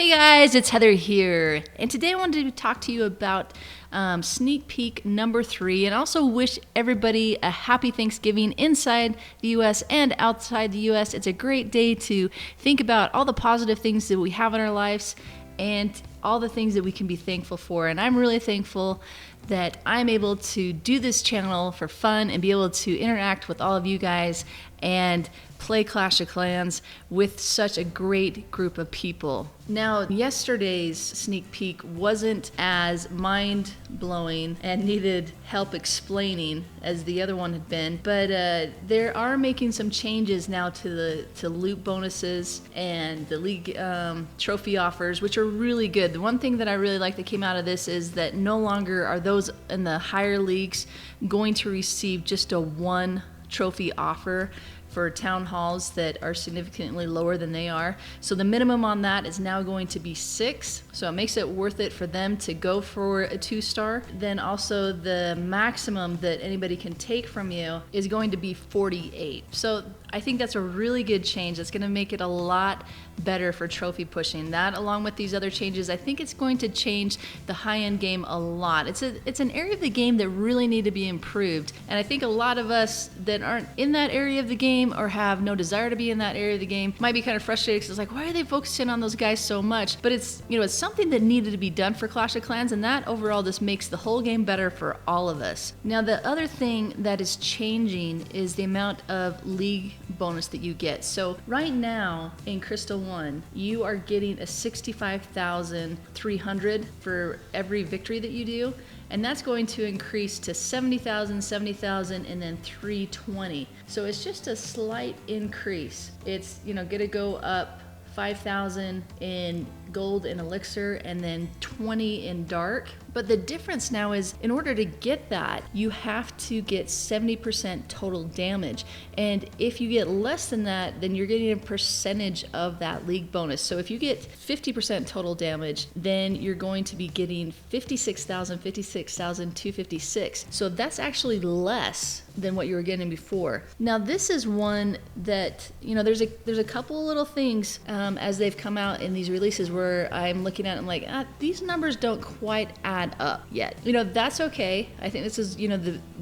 Hey guys, it's Heather here, and today I wanted to talk to you about sneak peek number 3, and also wish everybody a happy Thanksgiving inside the U.S. and outside the U.S. It's a great day to think about all the positive things that we have in our lives and all the things that we can be thankful for, and I'm really thankful that I'm able to do this channel for fun and be able to interact with all of you guys and play Clash of Clans with such a great group of people. Now, yesterday's sneak peek wasn't as mind-blowing and needed help explaining as the other one had been, but they are making some changes now to loot bonuses and the league trophy offers, which are really good. The one thing that I really like that came out of this is that no longer are those in the higher leagues going to receive just a 1 trophy offer for town halls that are significantly lower than they are. So the minimum on that is now going to be 6. So it makes it worth it for them to go for a 2-star. Then also the maximum that anybody can take from you is going to be 48. So I think that's a really good change. That's going to make it a lot better for trophy pushing. That, along with these other changes, I think it's going to change the high-end game a lot. It's an area of the game that really need to be improved. And I think a lot of us that aren't in that area of the game or have no desire to be in that area of the game might be kind of frustrated because it's like, why are they focusing on those guys so much? But it's something that needed to be done for Clash of Clans, and that overall just makes the whole game better for all of us. Now, the other thing that is changing is the amount of league bonus that you get. So right now in Crystal 1, you are getting a 65,300 for every victory that you do, and that's going to increase to 70,000, 70,000, and then 320. So it's just a slight increase. It's going to go up 5,000 in gold and elixir, and then 20 in dark. But the difference now is, in order to get that, you have to get 70% total damage. And if you get less than that, then you're getting a percentage of that league bonus. So if you get 50% total damage, then you're going to be getting 56,256. So that's actually less than what you were getting before. Now, this is one that, there's a couple little things as they've come out in these releases where I'm looking at it and I'm like, these numbers don't quite add up yet. That's okay. I think this is,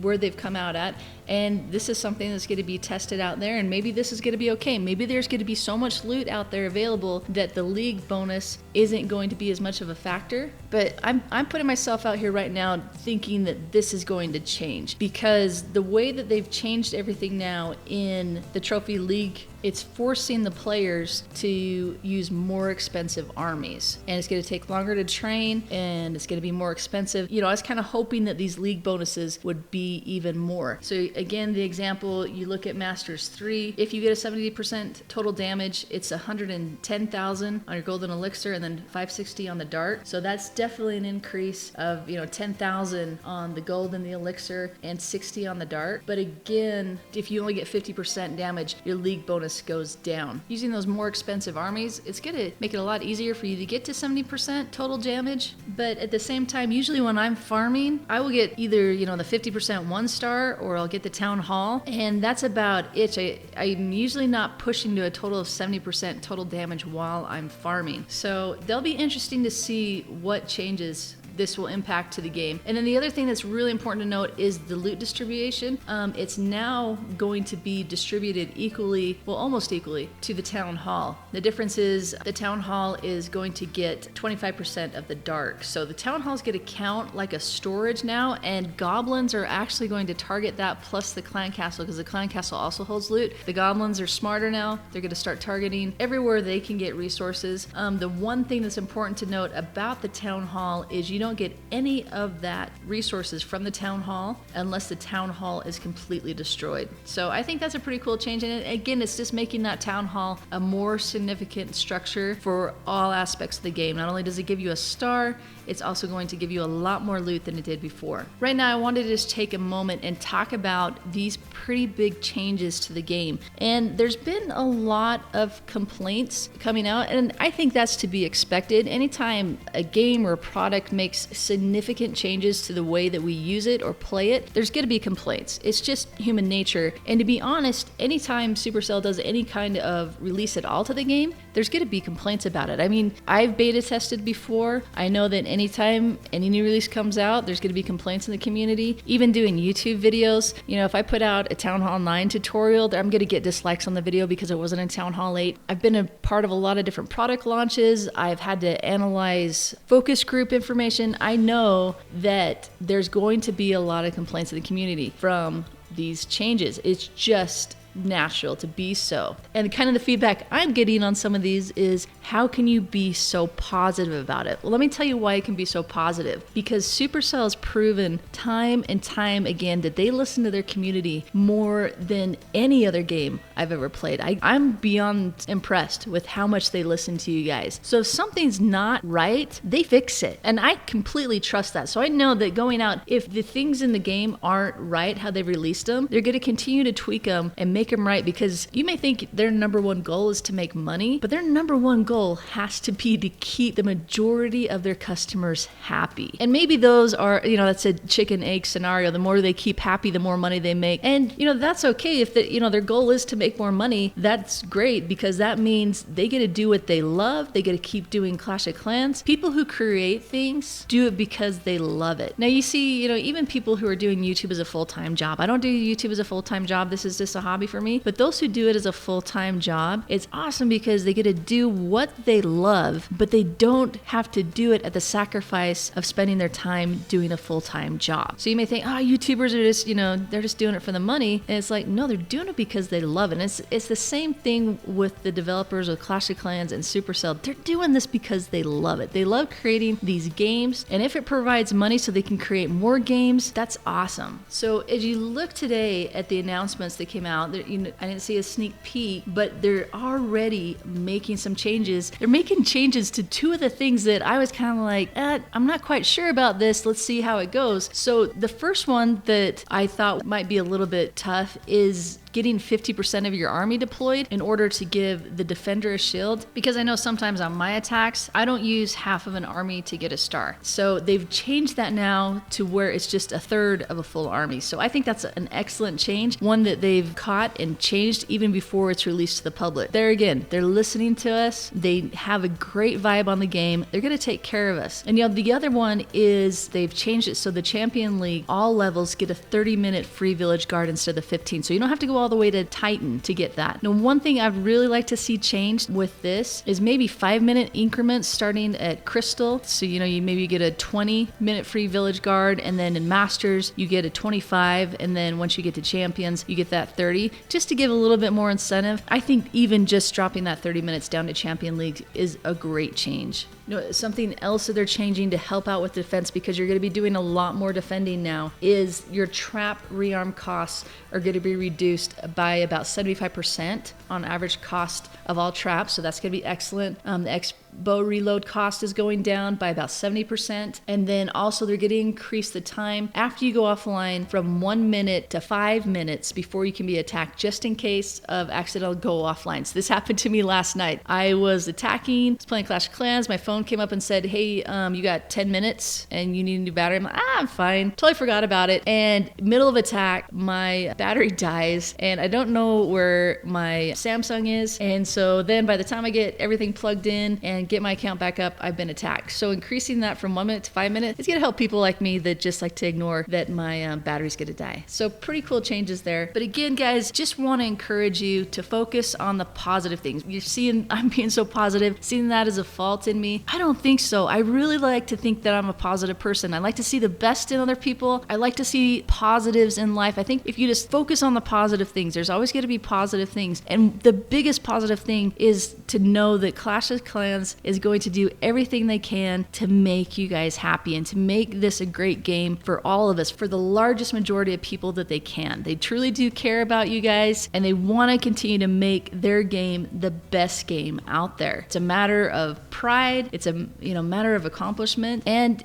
where they've come out at. And this is something that's going to be tested out there, and maybe this is going to be okay. Maybe there's going to be so much loot out there available that the league bonus isn't going to be as much of a factor. But I'm putting myself out here right now thinking that this is going to change, because the way that they've changed everything now in the Trophy League, it's forcing the players to use more expensive armies, and it's going to take longer to train, and it's going to be more expensive. I was kind of hoping that these league bonuses would be even more. So again, the example, you look at Masters 3, if you get a 70% total damage, it's 110,000 on your golden elixir and then 560 on the dark. So that's definitely an increase of 10,000 on the gold and the elixir and 60 on the dark. But again, if you only get 50% damage, your league bonus goes down. Using those more expensive armies, it's going to make it a lot easier for you to get to 70% total damage. But at the same time, usually when I'm farming, I will get either the 50% 1-star, or I'll get the town hall, and that's about it. I'm usually not pushing to a total of 70% total damage while I'm farming. So they'll be interesting to see what changes this will impact to the game. And then the other thing that's really important to note is the loot distribution. It's now going to be distributed equally, well, almost equally, to the town hall. The difference is the town hall is going to get 25% of the dark. So the town hall is going to count like a storage now, and goblins are actually going to target that plus the clan castle, because the clan castle also holds loot. The goblins are smarter now. They're going to start targeting everywhere they can get resources. The one thing that's important to note about the town hall is you don't get any of that resources from the town hall unless the town hall is completely destroyed. So I think that's a pretty cool change, and again, it's just making that town hall a more significant structure for all aspects of the game. Not only does it give you a star, it's also going to give you a lot more loot than it did before. Right now, I wanted to just take a moment and talk about these pretty big changes to the game. And there's been a lot of complaints coming out, and I think that's to be expected. Anytime a game or a product makes significant changes to the way that we use it or play it, there's going to be complaints. It's just human nature. And to be honest, anytime Supercell does any kind of release at all to the game, there's going to be complaints about it. I mean, I've beta tested before. I know that anytime any new release comes out, there's going to be complaints in the community. Even doing YouTube videos, you know, if I put out a Town Hall 9 tutorial, I'm going to get dislikes on the video because it wasn't in Town Hall 8. I've been a part of a lot of different product launches. I've had to analyze focus group information. I know that there's going to be a lot of complaints in the community from these changes. It's just natural to be so. And kind of the feedback I'm getting on some of these is, how can you be so positive about it? Well, let me tell you why it can be so positive. Because Supercell has proven time and time again that they listen to their community more than any other game I've ever played. I'm beyond impressed with how much they listen to you guys. So if something's not right, they fix it. And I completely trust that. So I know that going out, if the things in the game aren't right, how they've released them, they're going to continue to tweak them and make them right, because you may think their number one goal is to make money, but their number one goal has to be to keep the majority of their customers happy. And maybe those are, you know, that's a chicken egg scenario. The more they keep happy, the more money they make. And, you know, that's okay. If their goal is to make more money, that's great, because that means they get to do what they love. They get to keep doing Clash of Clans. People who create things do it because they love it. Now you see, you know, even people who are doing YouTube as a full-time job. I don't do YouTube as a full-time job. This is just a hobby for me. But those who do it as a full-time job, it's awesome because they get to do what they love, but they don't have to do it at the sacrifice of spending their time doing a full-time job. So you may think, YouTubers are just, they're just doing it for the money. And it's like, no, they're doing it because they love it. And it's the same thing with the developers of Clash of Clans and Supercell. They're doing this because they love it. They love creating these games. And if it provides money so they can create more games, that's awesome. So as you look today at the announcements that came out, I didn't see a sneak peek, but they're already making some changes. They're making changes to two of the things that I was kind of like, I'm not quite sure about this. Let's see how it goes. So the first one that I thought might be a little bit tough is getting 50% of your army deployed in order to give the defender a shield. Because I know sometimes on my attacks, I don't use half of an army to get a star. So they've changed that now to where it's just a third of a full army. So I think that's an excellent change, one that they've caught and changed even before it's released to the public. There again, they're listening to us. They have a great vibe on the game. They're going to take care of us. And the other one is they've changed it so the Champion League, all levels get a 30-minute free village guard instead of the 15. So you don't have to go all the way to Titan to get that. Now, one thing I'd really like to see changed with this is maybe 5-minute increments starting at Crystal. So, you maybe get a 20-minute free village guard, and then in Masters, you get a 25, and then once you get to Champions, you get that 30, just to give a little bit more incentive. I think even just dropping that 30 minutes down to Champion League is a great change. Something else that they're changing to help out with defense, because you're going to be doing a lot more defending now, is your trap rearm costs are going to be reduced by about 75% on average cost of all traps. So that's going to be excellent. The bow reload cost is going down by about 70%. And then also they're going to increase the time after you go offline from 1 minute to 5 minutes before you can be attacked, just in case of accidental go offline. So this happened to me last night. I was attacking, was playing Clash of Clans. My phone came up and said, hey, you got 10 minutes and you need a new battery. I'm like, I'm fine. Totally forgot about it. And middle of attack, my battery dies and I don't know where my Samsung is. And so then by the time I get everything plugged in and get my account back up, I've been attacked. So increasing that from 1 minute to 5 minutes, it's going to help people like me that just like to ignore that my battery's going to die. So pretty cool changes there. But again, guys, just want to encourage you to focus on the positive things. You're seeing I'm being so positive, seeing that as a fault in me. I don't think so. I really like to think that I'm a positive person. I like to see the best in other people. I like to see positives in life. I think if you just focus on the positive things, there's always going to be positive things. And the biggest positive thing is to know that Clash of Clans is going to do everything they can to make you guys happy and to make this a great game for all of us, for the largest majority of people that they can. They truly do care about you guys, and they want to continue to make their game the best game out there. It's a matter of pride. It's a matter of accomplishment. And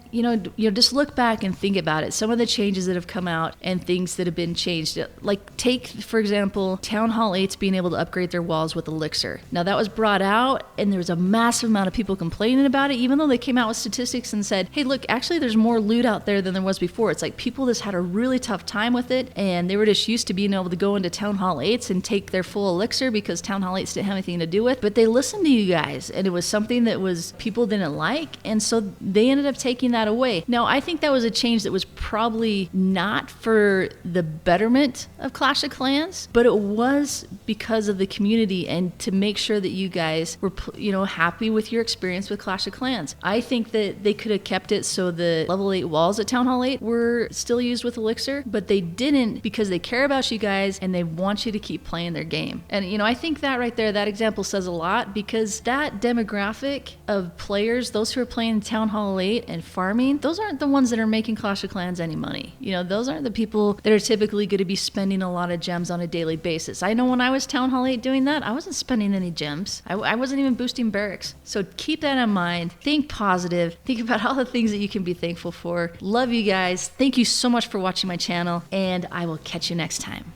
just look back and think about it. Some of the changes that have come out and things that have been changed. Like take, for example, Town Hall 8's being able to upgrade their walls with Elixir. Now that was brought out and there was a massive amount amount of people complaining about it, even though they came out with statistics and said, hey, look, actually there's more loot out there than there was before. It's like people just had a really tough time with it, and they were just used to being able to go into Town Hall 8s and take their full elixir because Town Hall 8s didn't have anything to do with. But they listened to you guys, and it was something that was people didn't like, and so they ended up taking that away. Now, I think that was a change that was probably not for the betterment of Clash of Clans, but it was because of the community and to make sure that you guys were, happy with your experience with Clash of Clans. I think that they could have kept it so the level 8 walls at Town Hall 8 were still used with Elixir, but they didn't because they care about you guys and they want you to keep playing their game. And, I think that right there, that example says a lot, because that demographic of players, those who are playing Town Hall 8 and farming, those aren't the ones that are making Clash of Clans any money. Those aren't the people that are typically going to be spending a lot of gems on a daily basis. I know when I was Town Hall 8 doing that, I wasn't spending any gems. I wasn't even boosting barracks. So keep that in mind. Think positive. Think about all the things that you can be thankful for. Love you guys. Thank you so much for watching my channel, and I will catch you next time.